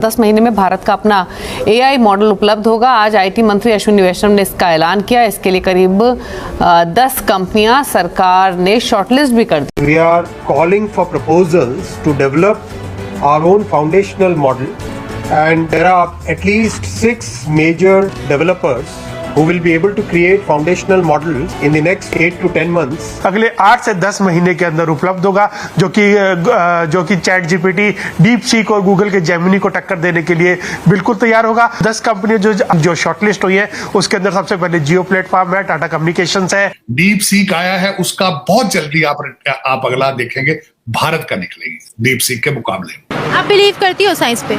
10 महीने में भारत का अपना एआई मॉडल उपलब्ध होगा। आज आईटी मंत्री अश्विनी वैष्णव ने इसका ऐलान किया। इसके लिए करीब 10 कंपनियां सरकार ने शॉर्टलिस्ट भी कर दी। We are calling for proposals to develop our own foundational model, and there are at least 6 major developers who will be able to create foundational models in the next 8 to 10 months. अगले 8 से 10 महीने के अंदर उपलब्ध होगा, जो कि chat GPT, deep seek और गूगल के जेमिनी को टक्कर देने के लिए बिल्कुल तैयार होगा। 10 कंपनियां जो शॉर्टलिस्ट हुई है उसके अंदर सबसे पहले जियो प्लेटफॉर्म है, टाटा कम्युनिकेशंस है, डीप सीक आया है, उसका बहुत जल्दी आप अगला देखेंगे भारत का निकलेगी डीप सीक के मुकाबले। आप बिलीव करती हो साइंस पे?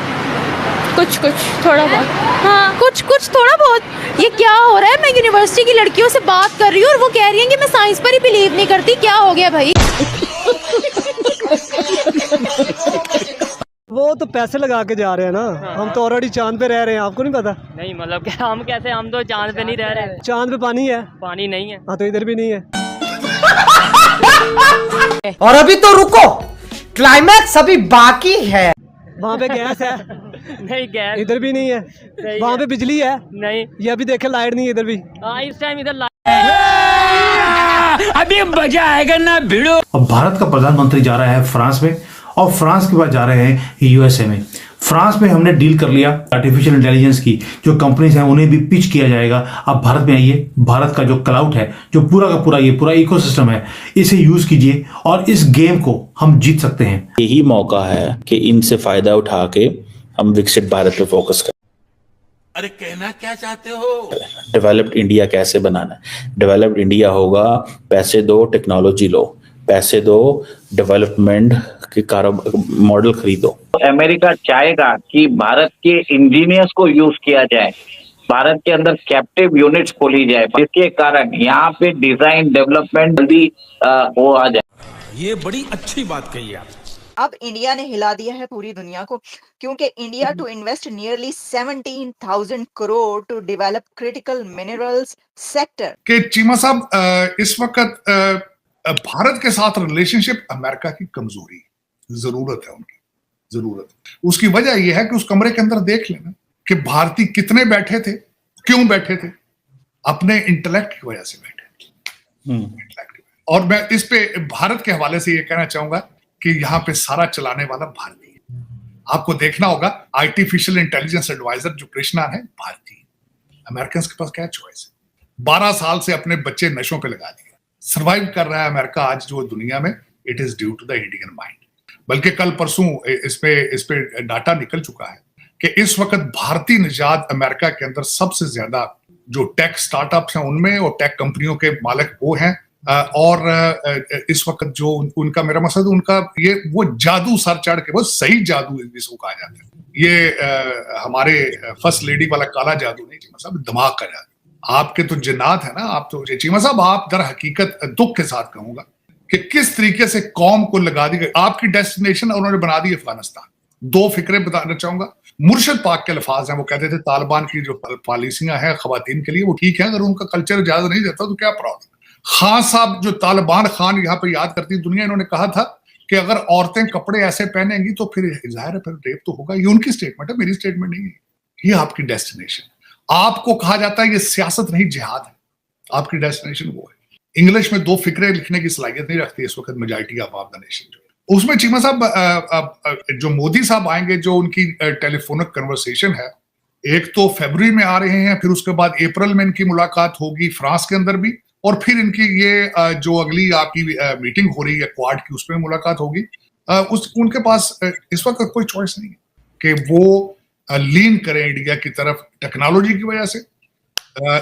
कुछ थोड़ा बहुत, हाँ कुछ थोड़ा बहुत। ये क्या हो रहा है? मैं यूनिवर्सिटी की लड़कियों से बात कर रही हूँ और वो कह रही हैं कि मैं साइंस पर ही बिलीव नहीं करती। क्या हो गया भाई? वो तो पैसे लगा के जा रहे हैं ना। हम तो ऑलरेडी चांद पे रह रहे हैं, आपको नहीं पता? नहीं मतलब क्या, हम कैसे, हम तो चांद पे नहीं रह रहे। चांद पे पानी है? पानी नहीं है। हाँ तो इधर भी नहीं है। और अभी तो रुको, क्लाइमैक्स अभी बाकी है। वहाँ पे गैस है? नहीं गैस इधर भी नहीं है। वहाँ पे बिजली है? नहीं। ये अभी देखे लाइट नहीं है इधर भी। इस टाइम इधर अभी मजा आएगा ना भिड़ो। अब भारत का प्रधानमंत्री जा रहा है फ्रांस में, और फ्रांस के बाद जा रहे हैं यूएसए में। फ्रांस में हमने डील कर लिया आर्टिफिशियल इंटेलिजेंस की, जो कंपनीज हैं उन्हें भी पिच किया जाएगा। अब भारत में आइए, भारत का जो क्लाउड है, जो पूरा का पूरा ये पूरा इकोसिस्टम है, इसे यूज कीजिए और इस गेम को हम जीत सकते हैं। यही मौका है कि इनसे फायदा उठा के हम विकसित भारत पे फोकस करें। अरे कहना क्या चाहते हो? डेवलप्ड इंडिया कैसे बनाना है? डेवलप्ड इंडिया होगा पैसे दो, टेक्नोलॉजी लो, पैसे दो, डेवलपमेंट के मॉडल खरीदो। अमेरिका चाहेगा कि भारत के इंजीनियर्स को यूज किया जाए, भारत के अंदर कैप्टिव यूनिट्स खोली जाए, जिसके कारण यहाँ पे डिजाइन डेवलपमेंट जल्दी हो आ जाए। ये बड़ी अच्छी बात कही आप। अब इंडिया ने हिला दिया है पूरी दुनिया को, क्योंकि India to invest nearly 17,000 crore to develop critical minerals sector. कि चीमा साहब इस वक्त भारत के साथ रिलेशनशिप अमेरिका की कमजोरी, जरूरत है उनकी, जरूरत। उसकी वजह यह है कि उस कमरे के अंदर देख लेना कि भारतीय कितने बैठे थे, क्यों बैठे थे, अपने इंटेलेक्ट की वजह से बैठे। और मैं इस पे भारत के हवाले से ये कहना चाहूंगा कि यहाँ पे सारा चलाने वाला भारतीय है। आपको देखना होगा आर्टिफिशियल इंटेलिजेंस एडवाइजर जो कृष्णा है, भारतीय। अमेरिकन के पास क्या चॉइस है? 12 साल से अपने बच्चे नशों पे लगा दिए, सर्वाइव कर रहा है अमेरिका आज जो दुनिया में। It is due to the Indian mind. बल्कि कल परसों इस पे डाटा निकल चुका है कि इस वक्त भारतीय निजात अमेरिका के अंदर सबसे ज्यादा जो टेक स्टार्टअप्स हैं उनमें, और टेक कंपनियों के मालिक वो हैं। और इस वक्त जो उनका, मेरा मकसद उनका ये वो जादू सर चढ़ के, वो सही जादू जिसको कहा जाता है, ये हमारे फर्स्ट लेडी वाला काला जादू नहीं, चीमा साहब, दिमाग का जादू। आपके तो जिन्नात है ना, आप तो चीमा साहब, आप दर हकीकत दुख के साथ कहूंगा कि किस तरीके से कौम को लगा दी गई आपकी डेस्टिनेशन, उन्होंने बना दी अफगानिस्तान। 2 फिक्रे बताना चाहूंगा। मुर्शद पाक के अल्फाज हैं, वो कहते थे तालिबान की जो पॉलिसियां हैं खवातीन के लिए वो ठीक है, अगर उनका कल्चर इजाजत नहीं देता तो क्या प्रॉब्लम। खान साहब, जो तालिबान खान यहाँ पे याद करती दुनिया, इन्होंने कहा था कि अगर औरतें कपड़े ऐसे पहनेंगी तो फिर जाहिर है फिर रेप तो होगा। ये उनकी स्टेटमेंट है, मेरी स्टेटमेंट नहीं है। ये आपकी डेस्टिनेशन। आपको कहा जाता है ये सियासत नहीं जिहाद है, आपकी डेस्टिनेशन वो है। इंग्लिश में 2 फिक्रे लिखने की सलाहियत नहीं रखती इस वक्त मेजॉरिटी ऑफ द नेशन। उसमें चीमा साहब जो मोदी साहब आएंगे, जो उनकी टेलीफोनिक कन्वर्सेशन है, एक तो फरवरी में आ रहे हैं, फिर उसके बाद अप्रैल में इनकी मुलाकात होगी फ्रांस के अंदर भी, और फिर इनकी ये जो अगली आपकी मीटिंग हो रही है क्वाड की, उसमें मुलाकात होगी। उनके पास इस वक्त कोई चॉइस नहीं है कि वो लीन करें इंडिया की तरफ, टेक्नोलॉजी की वजह से,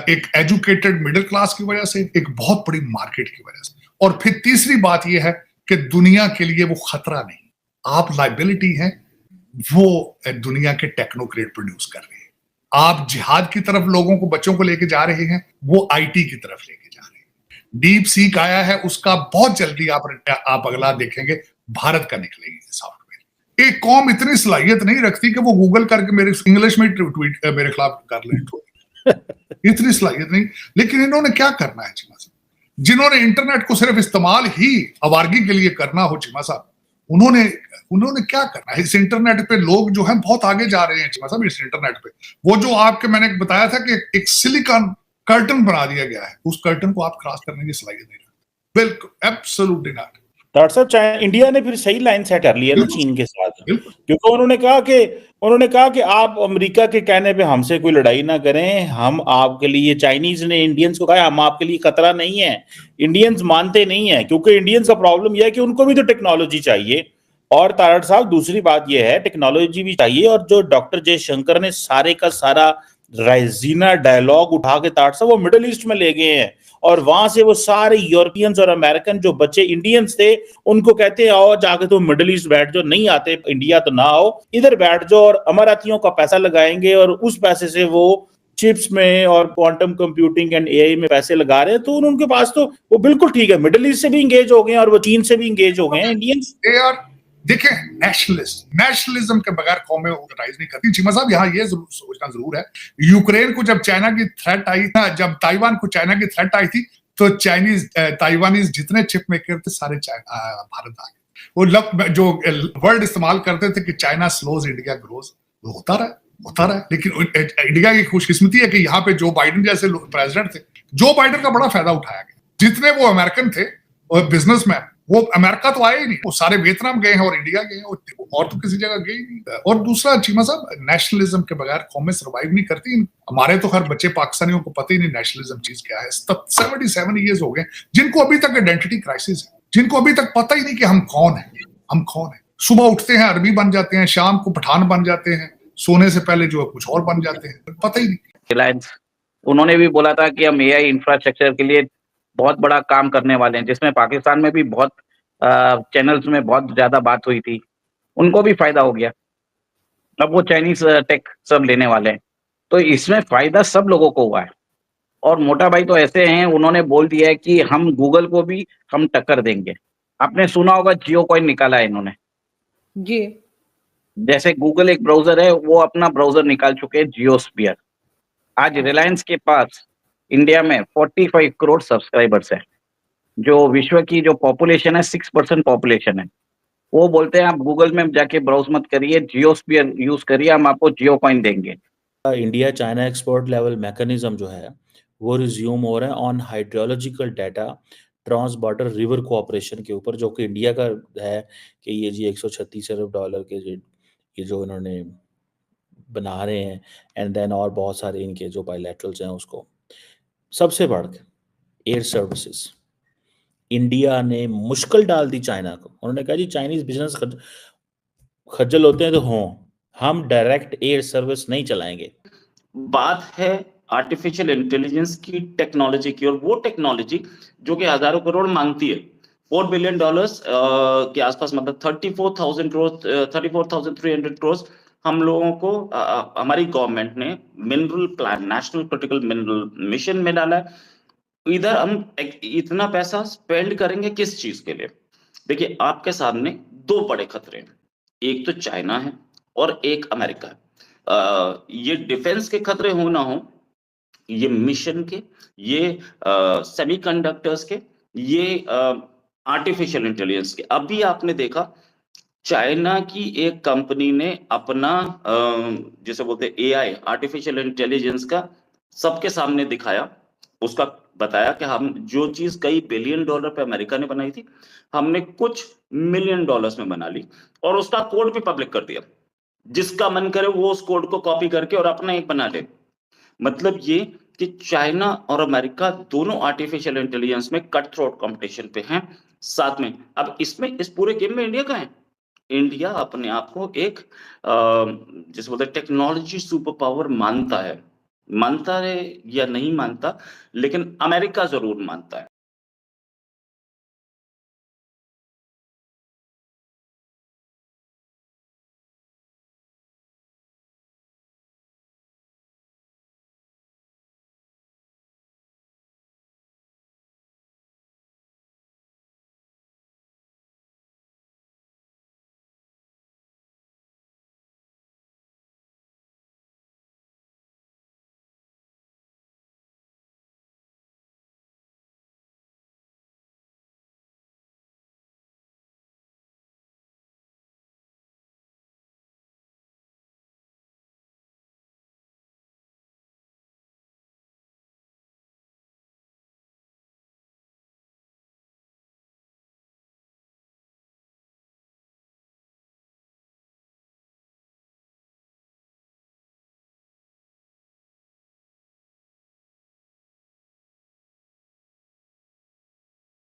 एक एजुकेटेड मिडिल क्लास की वजह से, एक बहुत बड़ी मार्केट की वजह से, और फिर तीसरी बात यह है कि दुनिया के लिए वो खतरा नहीं, आप लाइबिलिटी हैं, वो दुनिया के टेक्नोक्रेट प्रोड्यूस कर रहे हैं। आप जिहाद की तरफ लोगों को, बच्चों को लेके जा रहे हैं, वो आईटी की तरफ लेके जा रहे हैं। डीप सीक आया है, उसका बहुत जल्दी आप अगला देखेंगे भारत का निकलेगी सॉफ्टवेयर। एक कौम इतनी सलाहियत नहीं रखती कि वो गूगल करके मेरे इंग्लिश में ट्वीट मेरे खिलाफ कर लें, इतनी सलाहियत नहीं। लेकिन इन्होंने क्या करना है चीमा साहब? जिन्होंने इंटरनेट को सिर्फ इस्तेमाल ही अवारगी के लिए करना हो चीमा साहब, उन्होंने उन्होंने क्या करना है? इस इंटरनेट पे लोग जो है बहुत आगे जा रहे हैं, मतलब इस इंटरनेट पे वो जो आपके मैंने बताया था कि एक सिलिकॉन कर्टन बना दिया गया है, उस कर्टन को आप क्रॉस करने की सलाहियत नहीं रखते। बिल्कुल एब्सोल्युटली नॉट। डॉक्टर साहब, इंडिया ने फिर सही लाइन सेट कर लिया ना चीन के साथ, क्योंकि उन्होंने कहा कि आप अमेरिका के कहने पे हमसे कोई लड़ाई ना करें, हम आपके लिए, चाइनीज ने इंडियंस को कहा हम आपके लिए खतरा नहीं है। इंडियंस मानते नहीं है, क्योंकि इंडियंस का प्रॉब्लम यह है कि उनको भी तो टेक्नोलॉजी चाहिए। और तारड़ साहब, दूसरी बात यह है टेक्नोलॉजी भी चाहिए, और जो डॉक्टर जयशंकर ने सारे का सारा राइजीना डायलॉग उठा के तारड़ साहब वो मिडिल ईस्ट में ले गए हैं, और वहां से वो सारे यूरोपियंस और अमेरिकन जो बच्चे इंडियंस थे उनको कहते हैं आओ जाके तो मिडिल ईस्ट बैठ जाओ, नहीं आते इंडिया तो ना आओ, इधर बैठ जाओ, और अमारातियों का पैसा लगाएंगे और उस पैसे से वो चिप्स में और क्वांटम कंप्यूटिंग एंड एआई में पैसे लगा रहे हैं। तो उनके पास तो वो बिल्कुल ठीक है, मिडिल ईस्ट से भी इंगेज हो गए और वो चीन से भी इंगेज हो गए हैं इंडियंस। देखें, नेशनलिज्म के बगैर कौमें ऑर्गेनाइज नहीं करती। चीमा साहब, यहाँ ये सोचना जरूर है, यूक्रेन को जब चाइना की थ्रेट आई ना, जब ताइवान को चाइना की थ्रेट आई थी, तो ताइवानीज जितने चिप मेकर थे सारे भारत आ गए। वो जो वर्ड इस्तेमाल करते थे कि चाइना स्लोज इंडिया ग्रोज, वो होता रहा। लेकिन इंडिया की खुशकिस्मती है कि यहाँ पे जो बाइडेन जैसे प्रेसिडेंट थे, जो बाइडेन का बड़ा फायदा उठाया गया। जितने वो अमेरिकन थे और बिजनेसमैन, वो अमेरिका तो आए ही नहीं, वो सारे वियतनाम गए हैं और इंडिया गए हैं, और तो किसी जगह गए ही नहीं। और दूसरा चीमा साहब, नेशनलिज्म के बगैर कौमें सर्वाइव नहीं करती। हमारे तो हर बच्चे पाकिस्तानियों को पता ही नहीं नेशनलिज्म चीज क्या है। 77 ईयर्स हो गए जिनको अभी तक आइडेंटिटी क्राइसिस है, जिनको अभी तक पता ही नहीं कि हम कौन है। सुबह उठते हैं अरबी बन जाते हैं, शाम को पठान बन जाते हैं, सोने से पहले जो कुछ और बन जाते हैं, पता ही नहीं। रिलायंस, उन्होंने भी बोला था कि हम एआई इंफ्रास्ट्रक्चर के लिए बहुत बड़ा काम करने वाले हैं, जिसमें पाकिस्तान में भी बहुत चैनल्स में बहुत ज्यादा बात हुई थी। उनको भी फायदा हो गया, अब वो चाइनीज टेक सब लेने वाले हैं, तो इसमें फायदा सब लोगों को हुआ है। और मोटा भाई तो ऐसे हैं, उन्होंने बोल दिया है कि हम गूगल को भी हम टक्कर देंगे। आपने सुना होगा जियो कॉइन निकाला है इन्होंने जी। जैसे गूगल एक ब्राउजर है, वो अपना ब्राउजर निकाल चुके हैं जियोस्फीयर। आज रिलायंस के पास इंडिया में 45 करोड़ सब्सक्राइबर्स है, जो विश्व की जो पॉपुलेशन है 6% पॉपुलेशन है। वो बोलते हैं आप गूगल में जाके ब्राउज मत करिए, जियोस्फीयर यूज करिए, हम आपको जियो कॉइन देंगे। India China export level mechanism जो है वो रिज्यूम हो रहा है on hydrological data trans border river cooperation के ऊपर, जो कि इंडिया का है कि ये जी 136 अरब डॉलर के ये जो इन्होंने बना रहे हैं, एंड देन और बहुत सारे इनके जो बायलैटरल्स हैं उसको। सबसे बढ़ के एयर सर्विसेज इंडिया ने मुश्किल डाल दी चाइना को। उन्होंने कहा जी चाइनीज बिजनेस खज्जल होते हैं तो हों, हम डायरेक्ट एयर सर्विस नहीं चलाएंगे। बात है आर्टिफिशियल इंटेलिजेंस की टेक्नोलॉजी की, और वो टेक्नोलॉजी जो कि हजारों करोड़ मांगती है, $4 बिलियन के आसपास, मतलब 34,300 करोड़ हम लोगों को हमारी गवर्नमेंट ने mineral plan, national critical mineral mission में डाला है। इधर हम इतना पैसा स्पेंड करेंगे किस चीज के लिए? देखिए, आपके सामने दो बड़े खतरे हैं, एक तो चाइना है और एक अमेरिका है। ये डिफेंस के खतरे हो ना हो, ये मिशन के, ये सेमीकंडक्टर्स के, ये आर्टिफिशियल इंटेलिजेंस के। अभी आपने देखा चाइना की एक कंपनी ने अपना जैसे बोलते एआई, आर्टिफिशियल इंटेलिजेंस का सबके सामने दिखाया, उसका बताया कि हम जो चीज कई $1 बिलियन पे अमेरिका ने बनाई थी, हमने कुछ $1 मिलियन में बना ली, और उसका कोड भी पब्लिक कर दिया। जिसका मन करे वो उस कोड को कॉपी करके और अपना एक बना ले। मतलब ये कि चाइना और अमेरिका दोनों आर्टिफिशियल इंटेलिजेंस में कट थ्रोट कंपटीशन पे हैं साथ में। अब इसमें इस पूरे गेम में इंडिया का है। इंडिया अपने आप को एक जैसे बोलते टेक्नोलॉजी सुपर पावर मानता है या नहीं मानता, लेकिन अमेरिका जरूर मानता है।